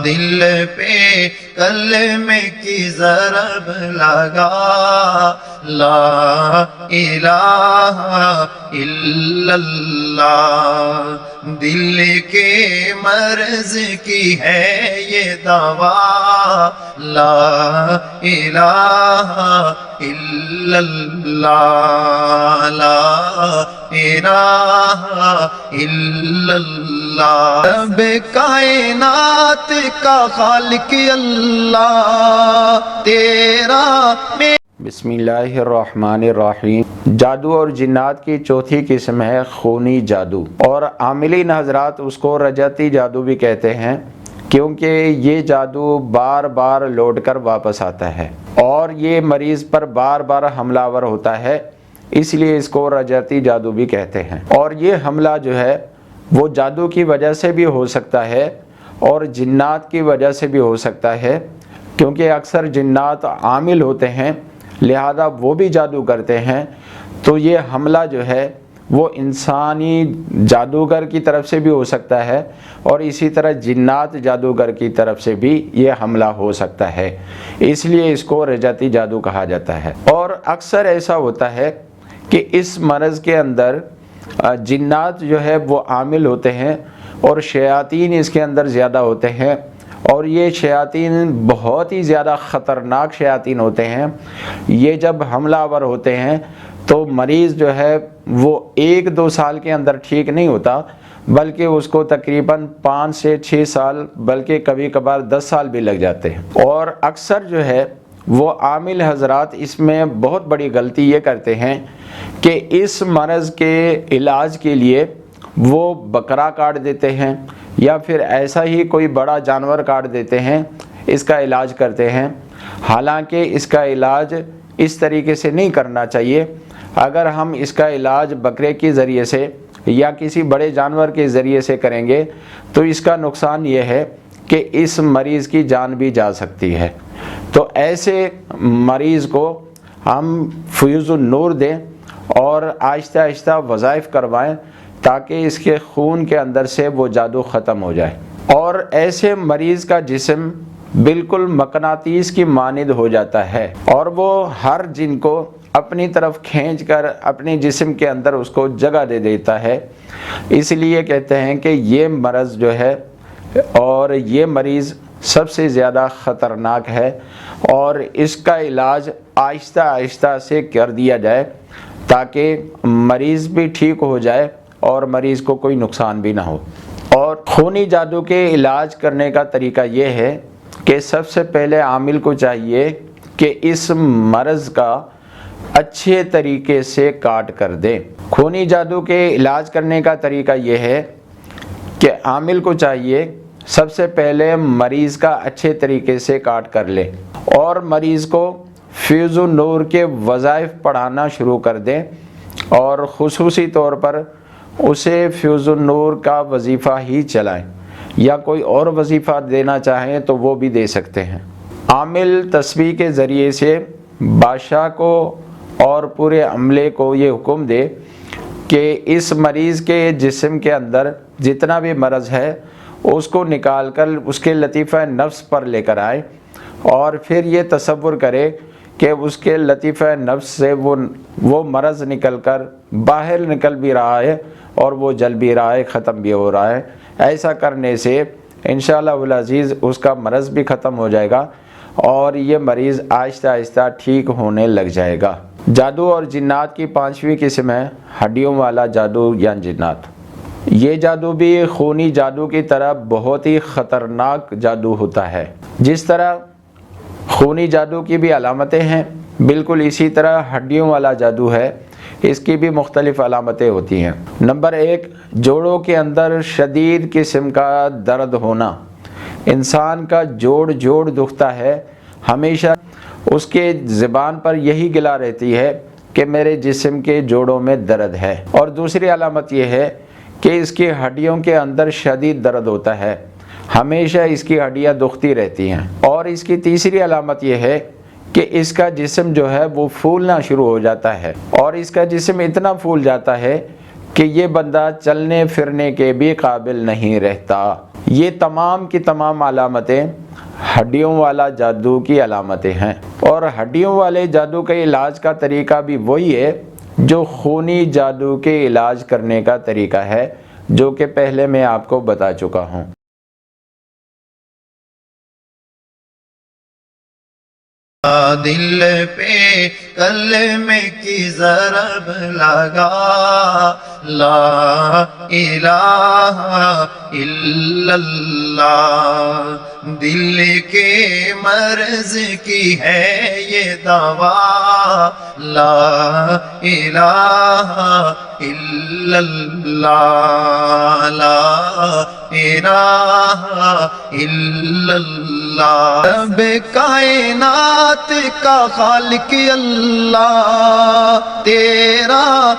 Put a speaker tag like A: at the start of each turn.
A: دل پہ کلمے کی ضرب لگا، لا الہ الا اللہ، دل کے مرض کی ہے یہ دوا، لا الہ الا اللہ، لا الہ الا اللہ، رب کائنات کا خالق اللہ تیرا۔
B: بسم اللہ الرحمن الرحیم۔ جادو اور جنات کی چوتھی قسم ہے خونی جادو، اور عاملین حضرات اس کو رجعتی جادو بھی کہتے ہیں، کیونکہ یہ جادو بار بار لوٹ کر واپس آتا ہے اور یہ مریض پر بار بار حملہ آور ہوتا ہے، اس لیے اس کو رجعتی جادو بھی کہتے ہیں۔ اور یہ حملہ جو ہے وہ جادو کی وجہ سے بھی ہو سکتا ہے اور جنات کی وجہ سے بھی ہو سکتا ہے، کیونکہ اکثر جنات عامل ہوتے ہیں لہذا وہ بھی جادو کرتے ہیں، تو یہ حملہ جو ہے وہ انسانی جادوگر کی طرف سے بھی ہو سکتا ہے اور اسی طرح جنات جادوگر کی طرف سے بھی یہ حملہ ہو سکتا ہے، اس لیے اس کو رجعتی جادو کہا جاتا ہے۔ اور اکثر ایسا ہوتا ہے کہ اس مرض کے اندر جنات جو ہے وہ عامل ہوتے ہیں اور شیاطین اس کے اندر زیادہ ہوتے ہیں، اور یہ شیاطین بہت ہی زیادہ خطرناک شیاطین ہوتے ہیں۔ یہ جب حملہ آور ہوتے ہیں تو مریض جو ہے وہ 1-2 سال کے اندر ٹھیک نہیں ہوتا، بلکہ اس کو تقریباً 5 سے 6 سال بلکہ کبھی کبھار 10 سال بھی لگ جاتے ہیں۔ اور اکثر جو ہے وہ عامل حضرات اس میں بہت بڑی غلطی یہ کرتے ہیں کہ اس مرض کے علاج کے لیے وہ بکرا کاٹ دیتے ہیں یا پھر ایسا ہی کوئی بڑا جانور کاٹ دیتے ہیں، اس کا علاج کرتے ہیں، حالانکہ اس کا علاج اس طریقے سے نہیں کرنا چاہیے۔ اگر ہم اس کا علاج بکرے کے ذریعے سے یا کسی بڑے جانور کے ذریعے سے کریں گے تو اس کا نقصان یہ ہے کہ اس مریض کی جان بھی جا سکتی ہے۔ تو ایسے مریض کو ہم فیوز النور دیں اور آہستہ آہستہ وظائف کروائیں تاکہ اس کے خون کے اندر سے وہ جادو ختم ہو جائے، اور ایسے مریض کا جسم بالکل مقناطیس کی مانند ہو جاتا ہے اور وہ ہر جن کو اپنی طرف کھینچ کر اپنے جسم کے اندر اس کو جگہ دے دیتا ہے۔ اس لیے کہتے ہیں کہ یہ مرض جو ہے اور یہ مریض سب سے زیادہ خطرناک ہے، اور اس کا علاج آہستہ آہستہ سے کر دیا جائے تاکہ مریض بھی ٹھیک ہو جائے اور مریض کو کوئی نقصان بھی نہ ہو۔ اور خونی جادو کے علاج کرنے کا طریقہ یہ ہے کہ سب سے پہلے عامل کو چاہیے کہ اس مرض کا اچھے طریقے سے کاٹ کر دے۔ خونی جادو کے علاج کرنے کا طریقہ یہ ہے کہ عامل کو چاہیے سب سے پہلے مریض کا اچھے طریقے سے کاٹ کر لے اور مریض کو فیوز النور کے وظائف پڑھانا شروع کر دیں، اور خصوصی طور پر اسے فیوز النور کا وظیفہ ہی چلائیں، یا کوئی اور وظیفہ دینا چاہیں تو وہ بھی دے سکتے ہیں۔ عامل تسبیح کے ذریعے سے بادشاہ کو اور پورے عملے کو یہ حکم دے کہ اس مریض کے جسم کے اندر جتنا بھی مرض ہے اس کو نکال کر اس کے لطیفہ نفس پر لے کر آئے، اور پھر یہ تصور کرے کہ اس کے لطیفہ نفس سے وہ مرض نکل کر باہر نکل بھی رہا ہے اور وہ جل بھی رہا ہے، ختم بھی ہو رہا ہے۔ ایسا کرنے سے انشاءاللہ العزیز اس کا مرض بھی ختم ہو جائے گا اور یہ مریض آہستہ آہستہ ٹھیک ہونے لگ جائے گا۔ جادو اور جنات کی 5ویں قسم ہے ہڈیوں والا جادو یا جنات۔ یہ جادو بھی خونی جادو کی طرح بہت ہی خطرناک جادو ہوتا ہے۔ جس طرح خونی جادو کی بھی علامتیں ہیں، بالکل اسی طرح ہڈیوں والا جادو ہے، اس کی بھی مختلف علامتیں ہوتی ہیں۔ نمبر 1، جوڑوں کے اندر شدید قسم کا درد ہونا۔ انسان کا جوڑ دکھتا ہے، ہمیشہ اس کے زبان پر یہی گلا رہتی ہے کہ میرے جسم کے جوڑوں میں درد ہے۔ اور دوسری علامت یہ ہے کہ اس کی ہڈیوں کے اندر شدید درد ہوتا ہے، ہمیشہ اس کی ہڈیاں دکھتی رہتی ہیں۔ اور اس کی تیسری علامت یہ ہے کہ اس کا جسم جو ہے وہ پھولنا شروع ہو جاتا ہے، اور اس کا جسم اتنا پھول جاتا ہے کہ یہ بندہ چلنے پھرنے کے بھی قابل نہیں رہتا۔ یہ تمام کی تمام علامتیں ہڈیوں والا جادو کی علامتیں ہیں، اور ہڈیوں والے جادو کے علاج کا طریقہ بھی وہی ہے جو خونی جادو کے علاج کرنے کا طریقہ ہے، جو کہ پہلے میں آپ کو بتا چکا ہوں۔
A: دل پہ کلمے کی ضرب لگا، لا الہ الا اللہ، دل کے مرض کی ہے یہ دوا، لا الہ الا اللہ، لا الہ الا اللہ۔ رب کائنات کا خالق اللہ تیرا